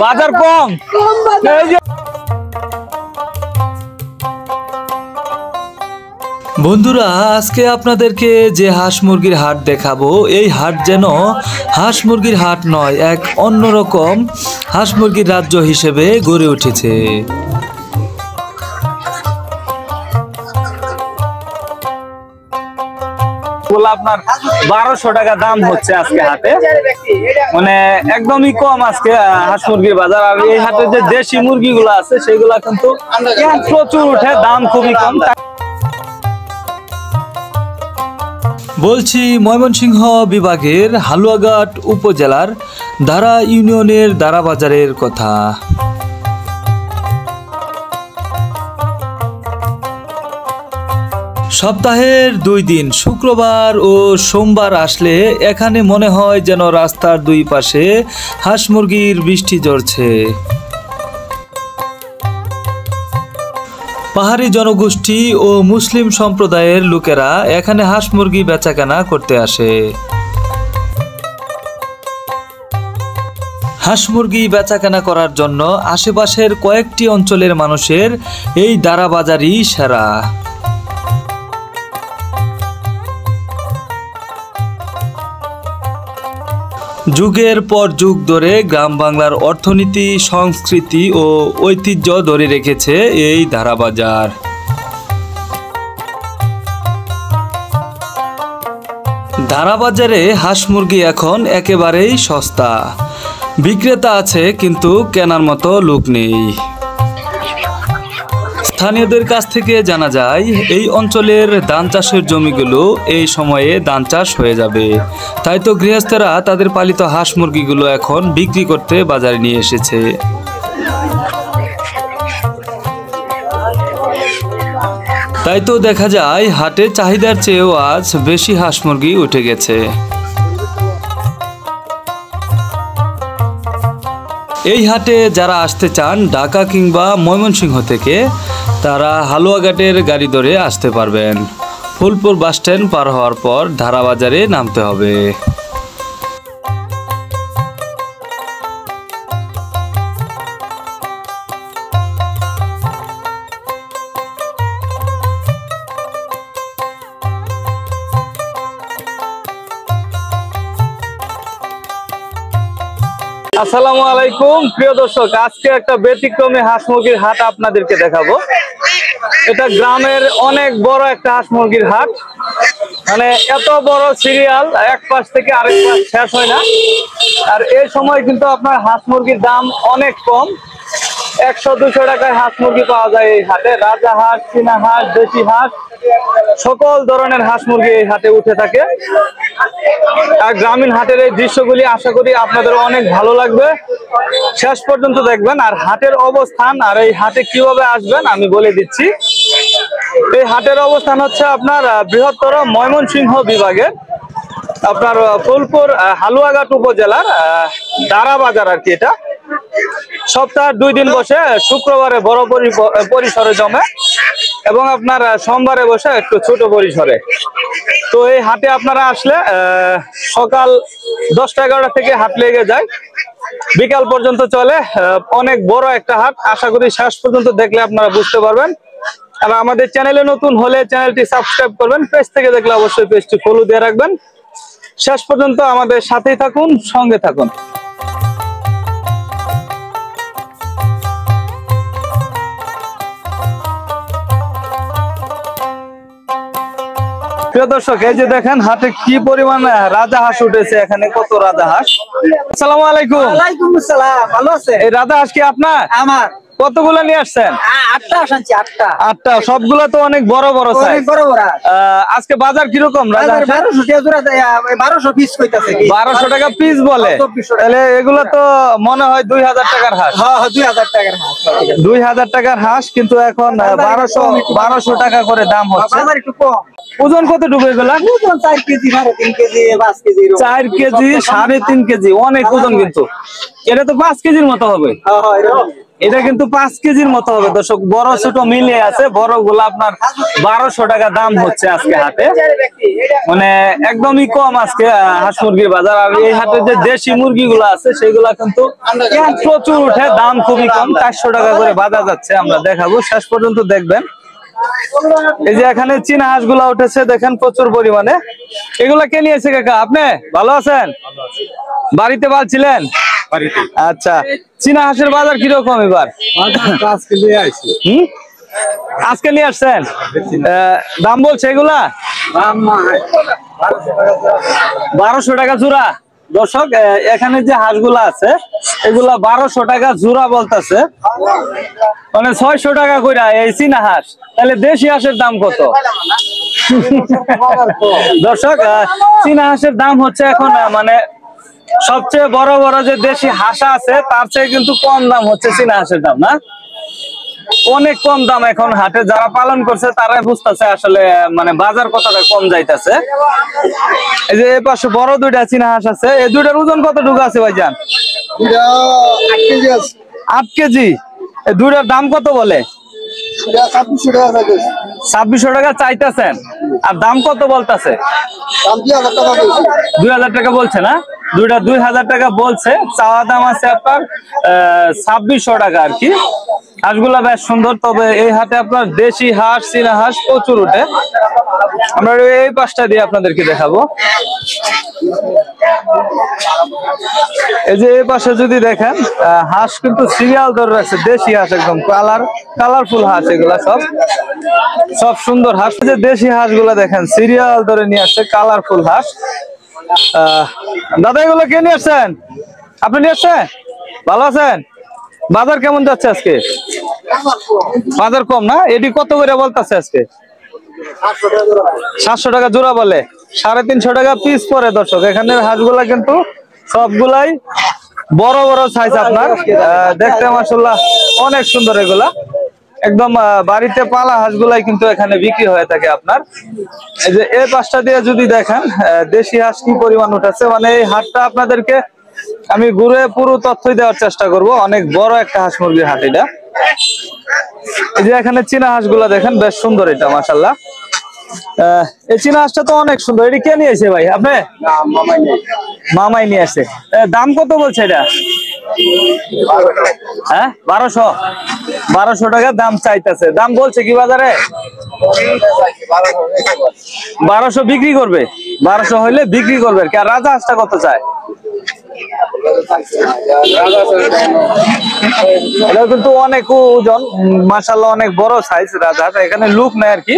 বাজার কম। বন্ধুরা, আজকে আপনাদেরকে যে হাঁস মুরগির হাট দেখাবো, এই হাট যেন হাঁস মুরগির হাট নয়, এক অন্যরকম হাঁস মুরগির রাজ্য হিসেবে গড়ে উঠেছে। আপনার 1200 টাকা দাম হচ্ছে আজকে হাটে, মানে একদমই কম আজকে হাঁস মুরগির বাজার। আর এই হাটে যে দেশি মুরগিগুলো আছে সেগুলা কিন্তু প্রচুর উঠে, দাম খুবই কম। বলছি ময়মনসিংহ বিভাগের হালুয়াঘাট উপজেলার দারা ইউনিয়নের দারা বাজারের কথা। সপ্তাহের 2 দিন শুক্রবার ও সোমবার আসলে এখানে মনে হয় যেন রাস্তার দুই পাশে হাঁস মুরগির বৃষ্টি ঝরছে। পাহাড়ি জনগোষ্ঠী ও মুসলিম সম্প্রদায়ের লোকেরা এখানে হাঁস মুরগি বেচাকেনা করতে আসে। হাঁস মুরগি বেচাকেনা করার জন্য আশেপাশের কয়েকটি অঞ্চলের মানুষের এই দারা বাজারই সেরা। যুগের পর যুগ ধরে গ্রাম বাংলার অর্থনীতি, সংস্কৃতি ও ঐতিহ্য ধরে রেখেছে এই দারা বাজার। দারা বাজারে হাঁস মুরগি এখন একেবারেই সস্তা। বিক্রেতা আছে কিন্তু কেনার মতো লোক নেই। স্থানীয়দের কাছ থেকে জানা যায় এই অঞ্চলের ধান চাষের জমিগুলো এই সময়ে ধান চাষ হয়ে যাবে, তাই তো গৃহস্থরা তাদের পালিত হাঁস মুরগিগুলো এখন বিক্রি করতে বাজারে নিয়ে এসেছে। তাই তো দেখা যায় হাটে চাহিদার চেয়েও আজ বেশি হাঁস মুরগি উঠে গেছে। এই হাটে যারা আসতে চান ঢাকা কিংবা ময়মনসিংহ থেকে, তারা হালুয়াঘাটের গাড়ি ধরে আসতে পারবেন। ফুলপুর বাসস্ট্যান্ড পার হওয়ার পর দারা বাজারে নামতে হবে। আসসালামু আলাইকুম প্রিয় দর্শক, আজকে একটা ব্যতিক্রমী হাঁস মুরগির হাট আপনাদেরকে দেখাবো। এটা গ্রামের অনেক বড় একটা হাঁস মুরগির হাট, মানে এত বড় সিরিয়াল, এক পাশ থেকে আরেক পাশ শেষ হয় না। আর এই সময় কিন্তু আপনার হাঁস মুরগির দাম অনেক কম, 100-200 টাকায় হাঁস মুরগি পাওয়া যায় এই হাটে। রাজা হাঁস, চীনা হাঁস, দেশি হাঁস, সকল ধরনের হাঁস মুরগি এই হাটে উঠে থাকে। আর গ্রামীণ হাটের এই দৃশ্যগুলি আশা করি আপনাদের অনেক ভালো লাগবে, শেষ পর্যন্ত দেখবেন। আর হাটের অবস্থান আর এই হাটে কিভাবে আসবেন আমি বলে দিচ্ছি। এই হাটের অবস্থান হচ্ছে আপনার বৃহত্তর ময়মনসিংহ বিভাগের আপনার ফুলপুর হালুয়াঘাট উপজেলার দারা বাজার আর কি। এটা সপ্তাহের 2 দিন বসে, শুক্রবারে বড় পরিসরে জমে এবং আপনার সোমবারে বসে একটু ছোট পরিসরে। তো এই হাটে আপনারা আসলে সকাল 10টা-11টা থেকে হাট লেগে যায়, বিকাল পর্যন্ত চলে। অনেক বড় একটা হাট, আশা করি শেষ পর্যন্ত দেখলে আপনারা বুঝতে পারবেন। আর আমাদের চ্যানেলে নতুন হলে চ্যানেলটি সাবস্ক্রাইব করবেন, পেজ থেকে দেখলে অবশ্যই পেজটি ফলো দিয়ে রাখবেন। শেষ পর্যন্ত আমাদের সাথেই থাকুন, সঙ্গে থাকুন। প্রিয় দর্শক, এই যে দেখেন হাটে কি পরিমাণ রাজা হাঁস উঠেছে, এখানে কত রাজা হাঁস। আসসালামু আলাইকুম। ওয়ালাইকুম আসসালাম, ভালো আছে? এই রাজা হাঁস কি আপনার? আমার। কতগুলো নিয়ে আসছেন? 8টা আনছি। 8টা। সবগুলো তো অনেক বড় বড় সাইজ। বড় বড়। আজকে বাজার কিরকম? রাজা 1200 টাকা জোড়া, 1200 পিস কইতাছে কি? 1200 টাকা পিস বলে? তাহলে এগুলো তো মনে হয় 2000 টাকার হাঁস। হ্যাঁ 2000 টাকার হাঁস। 2000 টাকার হাঁস, কিন্তু এখন 1200 টাকা করে দাম হচ্ছে। বাজার একটু কম। ওজন কতটুকু এগুলা? ওজন 4 KG, 3 KG, 5 KG. 4 KG, 3.5 KG, অনেক ওজন। কিন্তু এটা তো 5 কেজির মতো হবে। এটা কিন্তু 5 কেজির মতো হবে দর্শক, বড় ছোট মিলিয়ে আছে। বড়গুলো আপনার 1200 টাকা দাম হচ্ছে আজকে হাটে, মানে একদমই কম আজকে হাঁস মুরগির বাজার। আর এই হাটে যে দেশি মুরগিগুলো আছে সেগুলা কিন্তু প্রচুর উঠে, দাম খুবই কম, 400 টাকা করে বাজার যাচ্ছে। আমরা দেখাবো, শেষ পর্যন্ত দেখবেন। এই যে এখানে চীনা হাঁস গুলা উঠেছে দেখেন প্রচুর পরিমাণে। এগুলা কে নিয়েছে কাকা? আপনি ভালো আছেন? বাড়িতে পালছিলেন? আচ্ছা, চীনা হাঁসের বাজার কিরকম এবার? আজকে নিয়ে আসছেন? দাম বলছে এগুলা 1200 টাকা জোড়া। দর্শক এখানে যে হাঁসগুলা আছে এগুলা 1200 টাকা জোড়া বলতেছে, মানে 600 টাকা কইরা এই চীনা হাঁস। তাহলে দেশি হাঁসের দাম কত? দর্শক চীনা হাঁসের দাম হচ্ছে এখন মানে সবচেয়ে বড় বড় যে দেশি হাঁস আছে তার চেয়ে কিন্তু কম দাম হচ্ছে চীনা হাঁসের দাম, না? অনেক কম দাম এখন হাটে। যারা পালন করছে তারাই বুঝতেছে আসলে মানে বাজার কতটা কম যাইতেছে। এই যে এই পাশে বড় দুইটা চীনা হাঁস আছে, এই দুইটার ওজন কতটুকু আছে ভাইজান? 8 কেজি। এই দুইটার দাম কত বলে? 2600 টাকা চাইতেছেন, আর দাম কত বলতেছে? 2000 টাকা বলছে না? দুইটা 2000 টাকা বলছে, চাওয়া দাম আছে আপনার 2600 টাকা আর কি। হাঁসগুলা বেশ সুন্দর, তবে এই হাটে আপনার দেশি হাঁস চীনা হাঁস প্রচুর উঠে। আমরা এই পাশটা দিয়ে আপনাদেরকে দেখাবো। এই যে এই পাশে যদি দেখেন হাঁস কিন্তু সিরিয়াল ধরে রাখছে, দেশি হাঁস একদম কালারফুল হাঁস, এগুলা সব সুন্দর হাঁস। যে দেশি হাঁসগুলা দেখেন সিরিয়াল ধরে নিয়ে আসছে, কালারফুল হাঁস। দাদা এগুলো কে নিয়ে আসছেন? আপনি নিয়ে আসছেন? ভালো আছেন? বাজার কেমন যাচ্ছে আজকে? বাজার কম না? এটি কত করে বলতেছে আজকে? 700 টাকা জোড়া বলে, 350 টাকা পিস পরে। দর্শক এখানের হাঁসগুলা কিন্তু সবগুলাই বড় বড় সাইজ, আপনার দেখতে মাশাআল্লাহ অনেক সুন্দর। এগুলা একদম বাড়িতে পালা হাঁসগুলাই কিন্তু এখানে বিক্রি হয়ে থাকে আপনার। এই যে এই পাশটা দিয়ে যদি দেখেন দেশি হাঁস কি পরিমাণ উঠেছে, মানে এই হাটটা আপনাদেরকে আমি ঘুরে পুরো তথ্যই দেওয়ার চেষ্টা করব। অনেক বড় একটা হাঁস মুরগির হাট এটা। এই যে এখানে চীনা হাঁসগুলা দেখেন বেশ সুন্দর, এটা মাশাআল্লাহ। এই চীনা হাঁসটা তো অনেক সুন্দর। এটা কে নিয়েছে ভাই? আপনি? মামাই নিয়ে আসে। দাম কত বলছে এটা? হ্যাঁ 1200 টাকা দাম চাইতেছে। দাম বলছে কি বাজারে? 1200 বিক্রি করবে, 1200 হইলে বিক্রি করবে। আর রাজা হাঁসটা কত চায়? এটা কিন্তু অনেক ওজন, মাশাআল্লাহ অনেক বড় সাইজ রাজা। এখানে লুক নাই আর কি,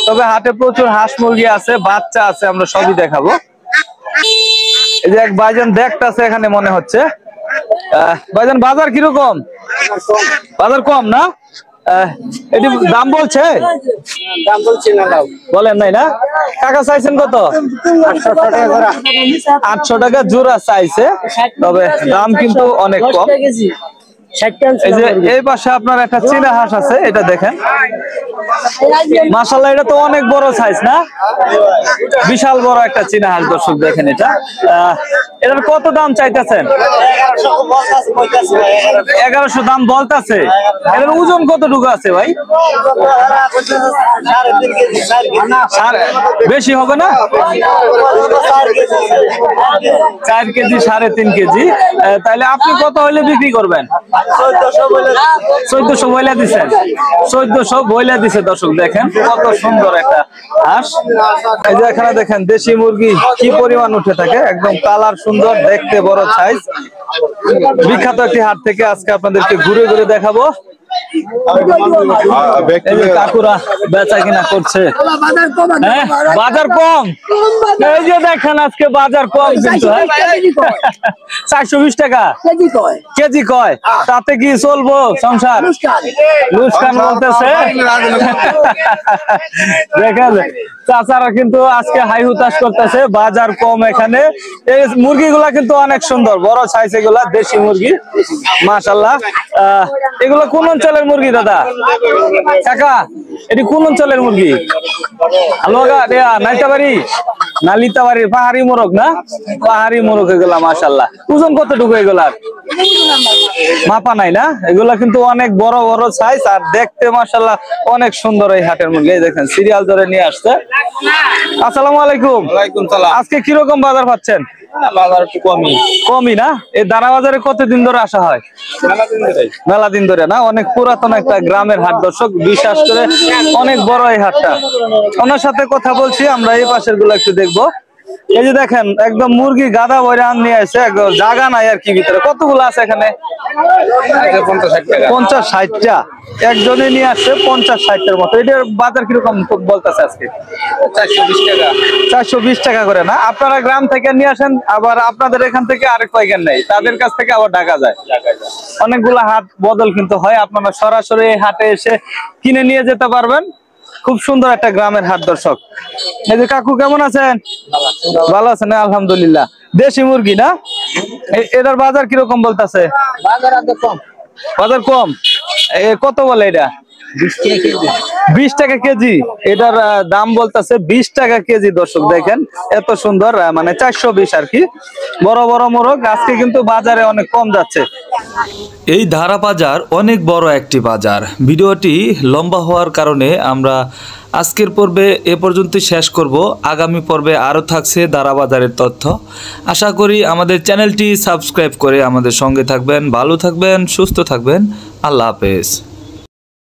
তবে হাটে প্রচুর হাঁস মুরগি আছে, বাচ্চা আছে, আমরা সবই দেখাবো। এই যে এক ভাইজান দেখতাছে এখানে মনে হচ্ছে। ভাইজান বাজার কিরকম? বাজার কম না? এটি দাম বলছে? দাম বলছি না, বলেন নাই না? কাকা চাইছেন কত? 800 টাকা জোড়া চাইছে, তবে দাম কিন্তু অনেক কম। এই যে এই পাশে আপনার একটা চীনা হাঁস আছে, এটা দেখেন মাশাআল্লাহ, এটা তো অনেক বড় সাইজ না? বিশাল বড় একটা চীনা হাঁস। দর্শক দেখেন এটা, এটার কত দাম চাইতেছেন? 1100 দাম বলতেছে। এটার ওজন কতটুকু আছে ভাই? বেশি হবে না? 4 কেজি 3.5 কেজি। তাহলে আপনি কত হইলে বিক্রি করবেন? 1400 বইলা দিচ্ছেন, 1400 বইলা দিছে। দর্শক দেখেন কত সুন্দর একটা হাঁস। এই যে এখানে দেখেন দেশি মুরগি কি পরিমাণ উঠে থাকে, একদম কালার সুন্দর, দেখতে বড় সাইজ। বিখ্যাত একটি হাট থেকে আজকে আপনাদেরকে ঘুরে ঘুরে দেখাবো। কাকুরা বেচা কিনা করছে, বাজার কম। এই যে দেখেন আজকে বাজার কম কিন্তু 420 টাকা কেজি কয়, তাতে কি চলবো সংসার? লুসকান বলতেছে। দেখেন চাচারা কিন্তু আজকে হাই হুতাশ করতেছে, বাজার কম এখানে। এই মুরগিগুলা কিন্তু অনেক সুন্দর, বড় সাইজ, এগুলা দেশি মুরগি মাশাআল্লাহ। এগুলো কোন অঞ্চল অঞ্চলের মুরগি দাদা? কাকা এটি কোন অঞ্চলের মুরগি? নাইতাবাড়ি না লিতাবাড়ি? পাহাড়ি মোরগ না? পাহাড়ি মোরগ এগুলা মাশাআল্লাহ। ওজন কতটুকু এগুলার? মাপা নাই না? এগুলা কিন্তু অনেক বড় বড় সাইজ আর দেখতে মাশাআল্লাহ অনেক সুন্দর এই হাটের মুরগি। এই দেখেন সিরিয়াল ধরে নিয়ে আসছে। আসসালামু আলাইকুম। ওয়ালাইকুম সালাম। আজকে কিরকম বাজার পাচ্ছেন? বাজার একটু কমই না? এই দানা বাজারে কতদিন ধরে আসা হয়? মেলা দিন ধরে না? অনেক পুরাতন একটা গ্রামের হাট দর্শক, বিশেষ করে অনেক বড় এই হাটটা। ওনার সাথে কথা বলছি, আমরা এই পাশের গুলো একটু দেখবো। এই যে দেখেন একদম মুরগি গাদা বইরে আন নিয়ে আসছে, একদম জায়গা নাই আর কি ভিতরে। কতগুলো আছে এখানে? 50-60টা একজনে নিয়ে আসছে, 50-60টার মতো। এটার বাজার কিরকম বলতেছে আজকে? 420 টাকা করে না? আপনারা গ্রাম থেকে নিয়ে আসেন, আবার আপনাদের এখান থেকে আরেক পাইকার নেই, তাদের কাছ থেকে আবার ঢাকা যায়। অনেকগুলা হাট বদল কিন্তু হয়, আপনারা সরাসরি এই হাটে এসে কিনে নিয়ে যেতে পারবেন। খুব সুন্দর একটা গ্রামের হাট দর্শক। এই যে কাকু কেমন আছেন? ভালো আছেন? আলহামদুলিল্লাহ। দেশি মুরগি না? এটার বাজার কিরকম বলতেছে? বাজার কম। কত বলে এটা? 20 টাকা কেজি। এটার দাম বলতেছে 20 টাকা কেজি দর্শক। দেখেন এত সুন্দর, মানে 420 আর কি। বড় বড় মোরগ আজকে কিন্তু বাজারে অনেক কম যাচ্ছে। এই ধারা বাজার অনেক বড় একটি বাজার। ভিডিওটি লম্বা হওয়ার কারণে আমরা আজকের পর্বে এ পর্যন্তই শেষ করব। আগামী পর্বে আরও থাকছে ধারা বাজারের তথ্য। আশা করি আমাদের চ্যানেলটি সাবস্ক্রাইব করে আমাদের সঙ্গে থাকবেন। ভালো থাকবেন, সুস্থ থাকবেন। আল্লাহ হাফেজ।